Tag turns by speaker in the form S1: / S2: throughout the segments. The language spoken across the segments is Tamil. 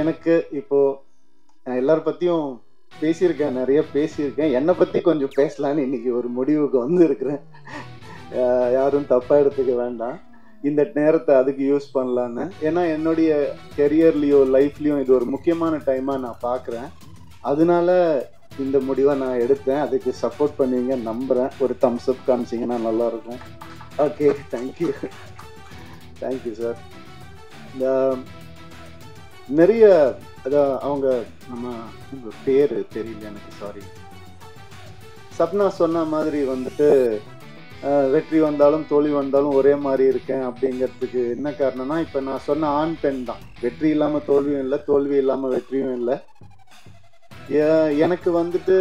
S1: எனக்கு இப்போ நான் எல்லார் பற்றியும் பேசியிருக்கேன், நிறைய பேசியிருக்கேன். என்னை பற்றி கொஞ்சம் பேசலான்னு இன்னைக்கு ஒரு முடிவுக்கு வந்து இருக்கிறேன். யாரும் தப்பாக எடுத்துக்க வேண்டாம். இந்த நேரத்தை அதுக்கு யூஸ் பண்ணலான்னு. ஏன்னா என்னுடைய கெரியர்லேயோ லைஃப்லேயும் இது ஒரு முக்கியமான டைமாக நான் பார்க்குறேன். அதனால இந்த முடிவை நான் எடுத்தேன். அதுக்கு சப்போர்ட் பண்ணுவீங்க நம்புகிறேன். ஒரு தம்ஸ் அப் காமிச்சிங்கன்னா நல்லாயிருக்கும். Okay, thank you. Thank you sir. இந்த நிறைய அதான் அவங்க நம்ம உங்கள் பேர் தெரியல எனக்கு, சாரி. சப்னா சொன்ன மாதிரி வந்துட்டு வெற்றி வந்தாலும் தோல்வி வந்தாலும் ஒரே மாதிரி இருக்கேன் அப்படிங்கிறதுக்கு என்ன காரணம்னா, இப்போ நான் சொன்ன ஆண் பெண் தான். வெற்றி இல்லாமல் தோல்வியும் இல்லை, தோல்வி இல்லாமல் வெற்றியும் இல்லை. எனக்கு வந்துட்டு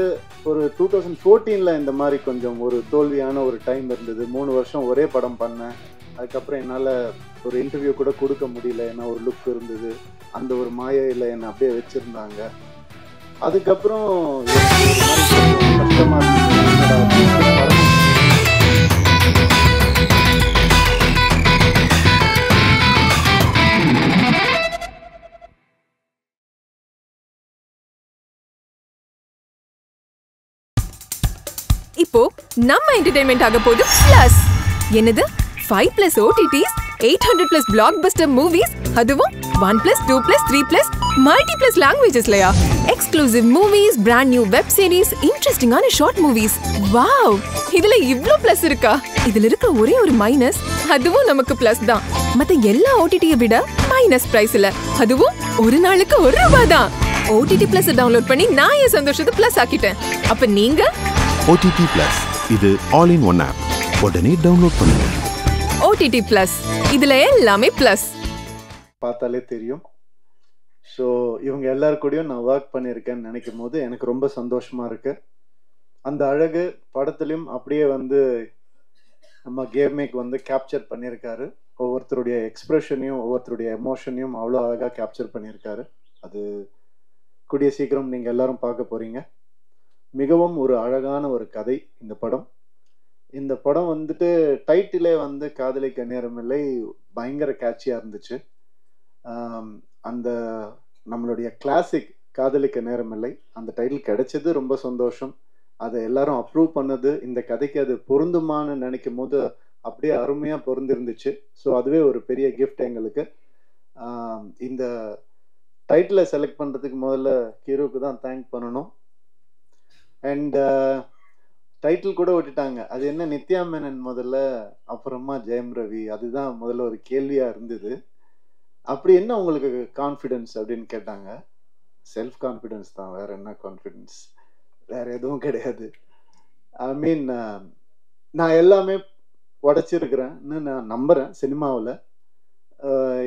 S1: ஒரு 2014 இந்த மாதிரி கொஞ்சம் ஒரு தோல்வியான ஒரு டைம் இருந்தது. 3 வருஷம் ஒரே படம் பண்ணேன். அதுக்கப்புறம் என்னால் ஒரு இன்டர்வியூ கூட கொடுக்க முடியல. ஏன்னா ஒரு லுக் இருந்தது, அந்த ஒரு மாயையில் என்னை அப்படியே வச்சுருந்தாங்க. அதுக்கப்புறம் கஷ்டமாக இருந்தது.
S2: இப்போ நம்ம என்டர்டெயின்மெண்ட் ஆக போகுது பிளஸ். என்னது 5+ OTTs, 800+ blockbuster movies, அதுவும் 1+, 2+, 3+ multi+ languagesலயா? Exclusive movies, brand new web series, இன்ட்ரெஸ்டிங்கான ஷார்ட் மூவிஸ். வாவ், இதுல இவ்ளோ பிளஸ் இருக்கா? இதுல இருக்க ஒரே ஒரு மைனஸ், அதுவும் நமக்கு பிளஸ் தான். மத்த எல்லா OTT-யை விட மைனஸ் பிரைஸ்ல, அதுவும் ஒரு நாளுக்கு ₹1 தான். OTT Plus டவுன்லோட் பண்ணி நான் என் சந்தோஷத்தை பிளஸ் ஆக்கிட்டேன். அப்ப நீங்க
S3: OTT Plus, இது ஆல் இன் ஒன் ஆப். உடனே டவுன்லோட் பண்ணுங்க.
S2: OTT Plus, இதுல எல்லாமே பிளஸ்.
S1: பார்த்தாலே தெரியும். ஸோ இவங்க எல்லாரு கூடயும் நான் ஒர்க் பண்ணியிருக்கேன்னு நினைக்கும் போது எனக்கு ரொம்ப சந்தோஷமா இருக்கு. அந்த அழகு படத்துலையும் அப்படியே வந்து நம்ம கேமேக் வந்து கேப்சர் பண்ணியிருக்காரு. ஒவ்வொருத்தருடைய எக்ஸ்பிரஷனையும் ஒவ்வொருத்தருடைய எமோஷனையும் அவ்வளோ அழகாக கேப்சர் பண்ணியிருக்காரு. அது கூடிய சீக்கிரம் நீங்கள் எல்லாரும் பார்க்க போறீங்க. மிகவும் ஒரு அழகான ஒரு கதை இந்த படம். இந்த படம் வந்துட்டு டைட்டிலே வந்து காதலிக்க நேரமில்லை பயங்கர கேட்சியாக இருந்துச்சு. அந்த நம்மளுடைய கிளாசிக் காதலிக்க நேரமில்லை அந்த டைட்டில் கிடைச்சது ரொம்ப சந்தோஷம். அதை எல்லாரும் அப்ரூவ் பண்ணது, இந்த கதைக்கு அது பொருந்துமான்னு நினைக்கும் போது அப்படியே அருமையாக பொருந்திருந்துச்சு. ஸோ அதுவே ஒரு பெரிய கிஃப்ட் எங்களுக்கு. இந்த டைட்டிலை செலக்ட் பண்ணுறதுக்கு முதல்ல ஹீரோக்கு தான் தேங்க் பண்ணணும். அண்ட் டைட்டில் கூட விட்டுட்டாங்க. அது என்ன நித்யா மேனன் முதல்ல, அப்புறமா ஜெயம் ரவி. அதுதான் முதல்ல ஒரு கேள்வியாக இருந்தது. அப்படி என்ன உங்களுக்கு கான்ஃபிடென்ஸ் அப்படின்னு கேட்டாங்க. செல்ஃப் கான்ஃபிடென்ஸ் தான், வேற என்ன கான்ஃபிடென்ஸ், வேற எதுவும் கிடையாது. ஐ மீன் நான் எல்லாமே உடைச்சிருக்கிறேன்னு நான் நம்புகிறேன் சினிமாவில்.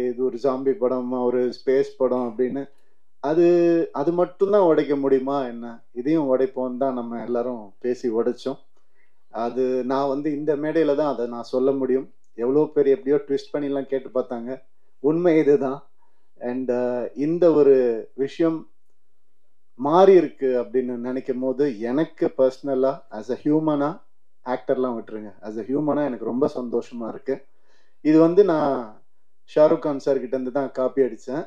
S1: இது ஒரு ஜாம்பி படம், ஒரு ஸ்பேஸ் படம் அப்படின்னு அது மட்டும்தான் உடைக்க முடியுமா என்ன? இதையும் உடைப்போம் தான் நம்ம எல்லாரும் பேசி உடைச்சோம். அது நான் வந்து இந்த மேடையில தான் அதை நான் சொல்ல முடியும். எவ்வளோ பேர் எப்படியோ ட்விஸ்ட் பண்ணிலாம் கேட்டு பார்த்தாங்க. உண்மை இதுதான். அண்ட் இந்த ஒரு விஷயம் மாறி இருக்கு அப்படின்னு நினைக்கும் போது எனக்கு பர்சனலா ஆஸ் அ ஹியூமனா, ஆக்டர்லாம் விட்டுருங்க, ஆஸ் அ ஹியூமனா எனக்கு ரொம்ப சந்தோஷமா இருக்கு. இது வந்து நான் ஷாருக் கான் சார் கிட்ட இருந்து தான் காப்பி அடித்தேன்.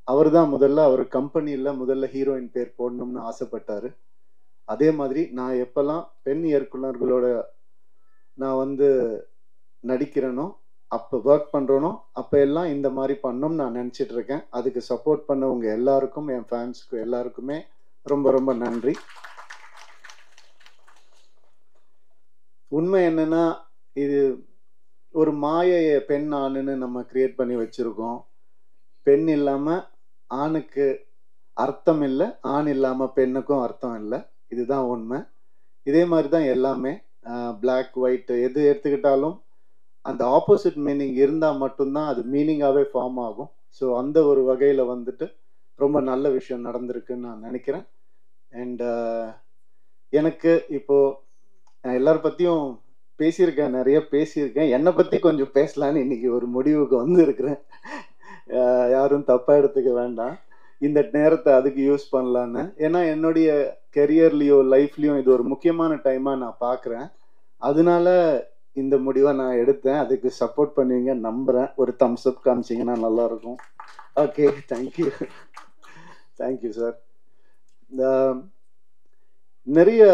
S1: அவர் தான் அவர் கம்பெனியில் முதல்ல ஹீரோயின் பேர் போடணும்னு ஆசைப்பட்டாரு. அதே மாதிரி நான் எப்பெல்லாம் பெண் இயக்குனர்களோட நான் வந்து நடிக்கிறேனோ, அப்போ ஒர்க் பண்ணுறனோ, அப்போ எல்லாம் இந்த மாதிரி பண்ணணும்னு நான் நினச்சிட்டு இருக்கேன். அதுக்கு சப்போர்ட் பண்ணவங்க எல்லாருக்கும், என் ஃபேன்ஸுக்கு எல்லாருக்குமே ரொம்ப ரொம்ப நன்றி. உண்மை என்னன்னா, இது ஒரு மாயையை பெண் ஆணுன்னு நம்ம கிரியேட் பண்ணி வச்சுருக்கோம். பெண் இல்லாமல் ஆணுக்கு அர்த்தம் இல்லை, ஆண் இல்லாமல் பெண்ணுக்கும் அர்த்தம் இல்லை. இதுதான் உண்மை. இதே மாதிரி தான் எல்லாமே. பிளாக் ஒயிட் எது எடுத்துக்கிட்டாலும் அந்த ஆப்போசிட் மீனிங் இருந்தால் மட்டும்தான் அது மீனிங்காகவே ஃபார்ம் ஆகும். ஸோ அந்த ஒரு வகையில் வந்துட்டு ரொம்ப நல்ல விஷயம் நடந்திருக்குன்னு நான் நினைக்கிறேன். அண்ட் எனக்கு இப்போது நான் எல்லார் பற்றியும் பேசியிருக்கேன், நிறைய பேசியிருக்கேன். என்னை பற்றி கொஞ்சம் பேசலான்னு இன்னைக்கு ஒரு முடிவுக்கு வந்து இருக்கிறேன். யாரும் தப்பாக எடுத்துக்க வேண்டாம். இந்த நேரத்தை அதுக்கு யூஸ் பண்ணலான்னு. ஏன்னா என்னுடைய கெரியர்லேயோ லைஃப்லேயும் இது ஒரு முக்கியமான டைமாக நான் பார்க்குறேன். அதனால இந்த முடிவை நான் எடுத்தேன். அதுக்கு சப்போர்ட் பண்ணுவீங்க நம்புகிறேன். ஒரு தம்ஸ் அப் காமிச்சிங்கன்னா நல்லாயிருக்கும். Okay, thank you. Thank you sir. நிறைய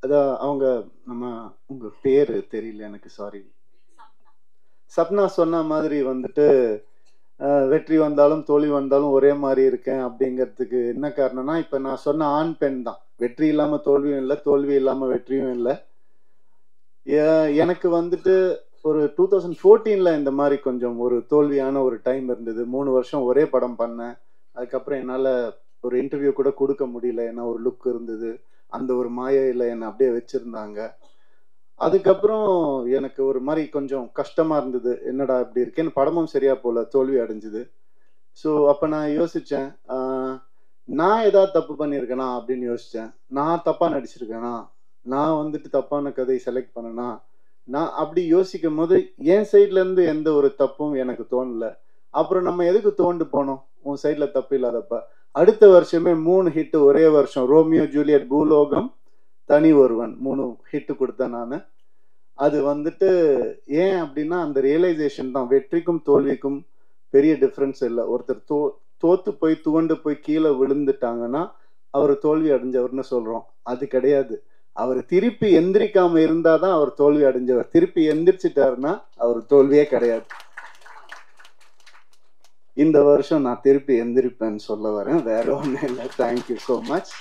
S1: அதான் அவங்க நம்ம உங்கள் பேர் தெரியல எனக்கு, சாரி. சப்னா சொன்ன மாதிரி வந்துட்டு வெற்றி வந்தாலும் தோல்வி வந்தாலும் ஒரே மாதிரி இருக்கேன் அப்படிங்கிறதுக்கு என்ன காரணம்னா, இப்போ நான் சொன்ன ஆண் பெண் தான். வெற்றி இல்லாமல் தோல்வியும் இல்லை, தோல்வி இல்லாமல் வெற்றியும் இல்லை. எனக்கு வந்துட்டு ஒரு 2014 இந்த மாதிரி கொஞ்சம் ஒரு தோல்வியான ஒரு டைம் இருந்தது. 3 வருஷம் ஒரே படம் பண்ணேன். அதுக்கப்புறம் என்னால் ஒரு இன்டர்வியூ கூட கொடுக்க முடியல. ஏன்னா ஒரு லுக் இருந்தது, அந்த ஒரு மாயையில் என்னை அப்படியே வச்சுருந்தாங்க. அதுக்கப்புறம் எனக்கு ஒரு மாதிரி கொஞ்சம் கஷ்டமாக இருந்தது, என்னடா இப்படி இருக்கேன்னு. படமும் சரியாக போல, தோல்வி அடைஞ்சுது. ஸோ அப்போ நான் யோசித்தேன், நான் ஏதாவது தப்பு பண்ணியிருக்கேனா அப்படின்னு யோசித்தேன். நான் தப்பாக நடிச்சிருக்கேனா, நான் வந்துட்டு தப்பான கதையை செலக்ட் பண்ணனா, நான் அப்படி யோசிக்கும் போது என் சைட்லேருந்து எந்த ஒரு தப்பும் எனக்கு தோணலை. அப்புறம் நம்ம எதுக்கு தோண்டு போனோம், உன் சைடில் தப்பு இல்லாதப்ப. அடுத்த வருஷமே 3 ஹிட்டு ஒரே வருஷம். ரோமியோ ஜூலியட், பூலோகம், தனி ஒருவன் 3 ஹிட்டு கொடுத்தேன் நான். அது வந்துட்டு ஏன் அப்படின்னா அந்த ரியலைசேஷன் தான். வெற்றிக்கும் தோல்விக்கும் பெரிய டிஃப்ரென்ஸ் இல்லை. ஒருத்தர் தோத்து போய் துவண்டு போய் கீழே விழுந்துட்டாங்கன்னா அவர் தோல்வி அடைஞ்சவர்னு சொல்கிறோம். அது கிடையாது. அவர் திருப்பி எந்திரிக்காம இருந்தாதான் அவர் தோல்வி அடைஞ்சவர். திருப்பி எந்திரிச்சிட்டாருன்னா அவர் தோல்வியே கிடையாது. இந்த வருஷம் நான் திருப்பி எந்திரிப்பேன்னு சொல்ல வரேன், வேற ஒன்றும் இல்லை. Thank you so much.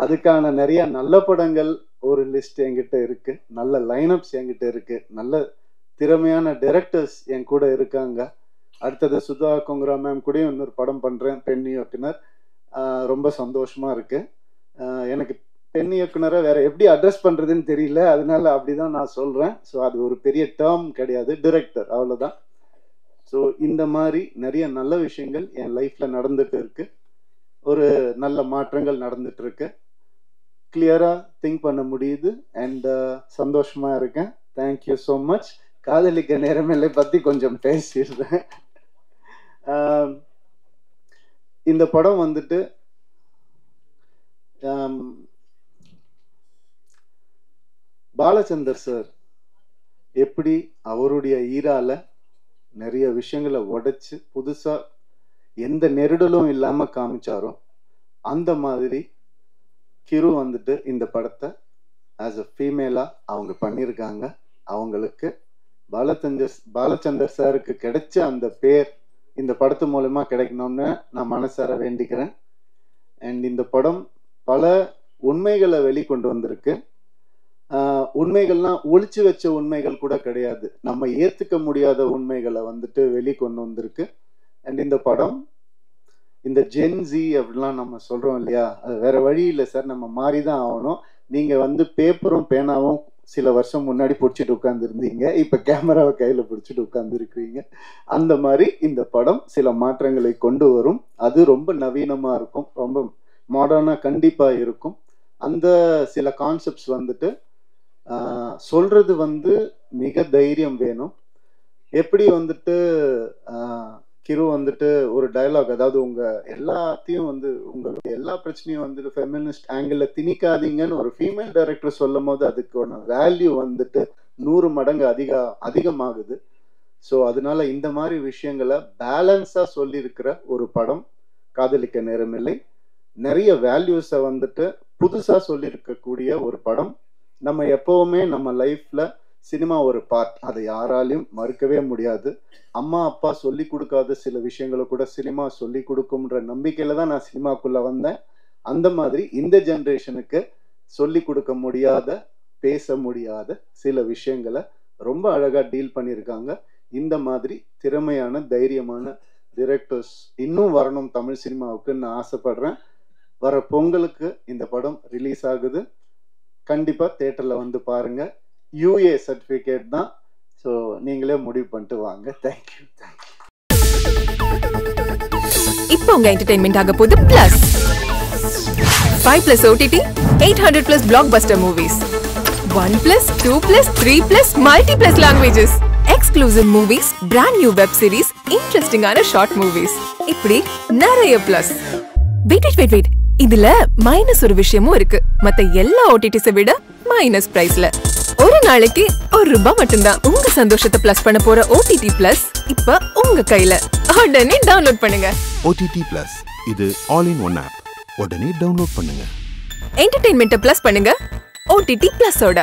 S1: அதுக்கான நிறைய நல்ல படங்கள் ஒரு லிஸ்ட் என்கிட்ட இருக்கு, நல்ல லைனப்ஸ் என்கிட்ட இருக்கு, நல்ல திறமையான டைரக்டர்ஸ் என் கூட இருக்காங்க. அடுத்தது சுதா கொங்கரா மேம் கூட இன்னொரு படம் பண்றேன், பெண் இயக்குனர். ரொம்ப சந்தோஷமா இருக்கு. எனக்கு பெண் இயக்குனரை வேற எப்படி அட்ரஸ் பண்றதுன்னு தெரியல, அதனால அப்படிதான் நான் சொல்றேன். ஸோ அது ஒரு பெரிய டேர்ம் கிடையாது, டிரெக்டர், அவ்வளோதான். ஸோ இந்த மாதிரி நிறைய நல்ல விஷயங்கள் என் லைஃப்ல நடந்துட்டு இருக்கு. ஒரு நல்ல மாற்றங்கள் நடந்துட்டு இருக்கு. கிளியரா திங்க் பண்ண முடியுது அண்ட் சந்தோஷமா இருக்கேன். Thank you so much. காதலிக்க நேரமில்லை பத்தி கொஞ்சம் பேசிடுறேன். இந்த படம் வந்துட்டு பாலச்சந்தர் சார் எப்படி அவருடைய ஈரால நிறைய விஷயங்களை உடைச்சு புதுசா எந்த நெருடலும் இல்லாம காமிச்சாரோ அந்த மாதிரி கிரு வந்துட்டு இந்த படத்தை ஆஸ் அ ஃபீமேலா அவங்க பண்ணியிருக்காங்க. அவங்களுக்கு பாலச்சந்தர் சாருக்கு கிடைச்ச அந்த பேர் இந்த படத்து மூலமா கிடைக்கணும்னு நான் மனசார வேண்டிக்கிறேன். அண்ட் இந்த படம் பல உண்மைகளை வெளிக்கொண்டு வந்திருக்கு. உண்மைகள்லாம் ஒளிச்சு வச்ச உண்மைகள் கூட கிடையாது, நம்ம ஏத்துக்க முடியாத உண்மைகளை வந்துட்டு வெளிக்கொண்டு வந்திருக்கு. அண்ட் இந்த படம் இந்த ஜென்சி அப்படிலாம் நம்ம சொல்றோம் இல்லையா, அது வேற வழி இல்லை சார், நம்ம மாறிதான் ஆகணும். நீங்க வந்து பேப்பரும் பேனாவும் சில வருஷம் முன்னாடி பிடிச்சிட்டு உட்கார்ந்துருந்தீங்க, இப்ப கேமராவை கையில பிடிச்சிட்டு உட்கார்ந்துருக்கிறீங்க. அந்த மாதிரி இந்த படம் சில மாற்றங்களை கொண்டு வரும். அது ரொம்ப நவீனமா இருக்கும், ரொம்ப மாடர்னா கண்டிப்பா இருக்கும். அந்த சில கான்செப்ட்ஸ் வந்துட்டு சொல்றது வந்து மிக தைரியம் வேணும். எப்படி வந்துட்டு கிரு வந்துட்டு ஒரு டயலாக், அதாவது உங்க எல்லாத்தையும் வந்து உங்களுடைய எல்லா பிரச்சனையும் வந்துட்டு ஃபெமினிஸ்ட் ஆங்கிள் திணிக்காதீங்கன்னு ஒரு ஃபீமேல் டைரக்டர் சொல்லும் போது அதுக்கான வேல்யூ வந்துட்டு 100 மடங்கு அதிகமாகுது. ஸோ அதனால இந்த மாதிரி விஷயங்களை பேலன்ஸா சொல்லியிருக்கிற ஒரு படம் காதலிக்க நேரமில்லை. நிறைய வேல்யூஸை வந்துட்டு புதுசா சொல்லியிருக்கக்கூடிய ஒரு படம். நம்ம எப்பவுமே நம்ம லைஃப்ல சினிமா ஒரு பார்ட், அதை யாராலையும் மறுக்கவே முடியாது. அம்மா அப்பா சொல்லி கொடுக்காத சில விஷயங்களை கூட சினிமா சொல்லி கொடுக்கும்ன்ற நம்பிக்கையில தான் நான் சினிமாக்குள்ள வந்தேன். அந்த மாதிரி இந்த ஜென்ரேஷனுக்கு சொல்லி கொடுக்க முடியாத, பேச முடியாத சில விஷயங்களை ரொம்ப அழகா டீல் பண்ணியிருக்காங்க. இந்த மாதிரி திறமையான தைரியமான டைரக்டர்ஸ் இன்னும் வரணும் தமிழ் சினிமாவுக்கு நான் ஆசைப்படுறேன். வர பொங்கலுக்கு இந்த படம் ரிலீஸ் ஆகுது. கண்டிப்பா தியேட்டர்ல வந்து பாருங்க. UA சர்டிபிகேட் தான். ஸோ நீங்களே முடிவு பண்ணிட்டு வாங்க. தேங்க்யூ.
S2: இப்போ உங்க என்டர்டைன்மெண்ட் ஆக போகுது plus 5+ OTT, 800+ blockbuster movies, 1+, 2+, 3+, multi+ languages, exclusive movies, brand new web series, interesting ஆன short movies, இப்படி நிறைய பிளஸ். வெயிட் இதுல மைனஸ் ஒரு விஷயமும் இருக்கு. மத்த எல்லா OTTs விட மைனஸ் பிரைஸ்ல ஒரு நாளைக்கு ₹1 மட்டும்தான். உங்க சந்தோஷத்தை பிளஸ் பண்ண போற OTT Plus இப்ப உங்க கையில. உடனே டவுன்லோட் பண்ணுங்க.
S3: OTT Plus இது ஆல் இன் ஒன் ஆப். உடனே டவுன்லோட் பண்ணுங்க.
S2: என்டர்டெயின்மெண்ட்டை ப்ளஸ் பண்ணுங்க OTT Plus ஓட.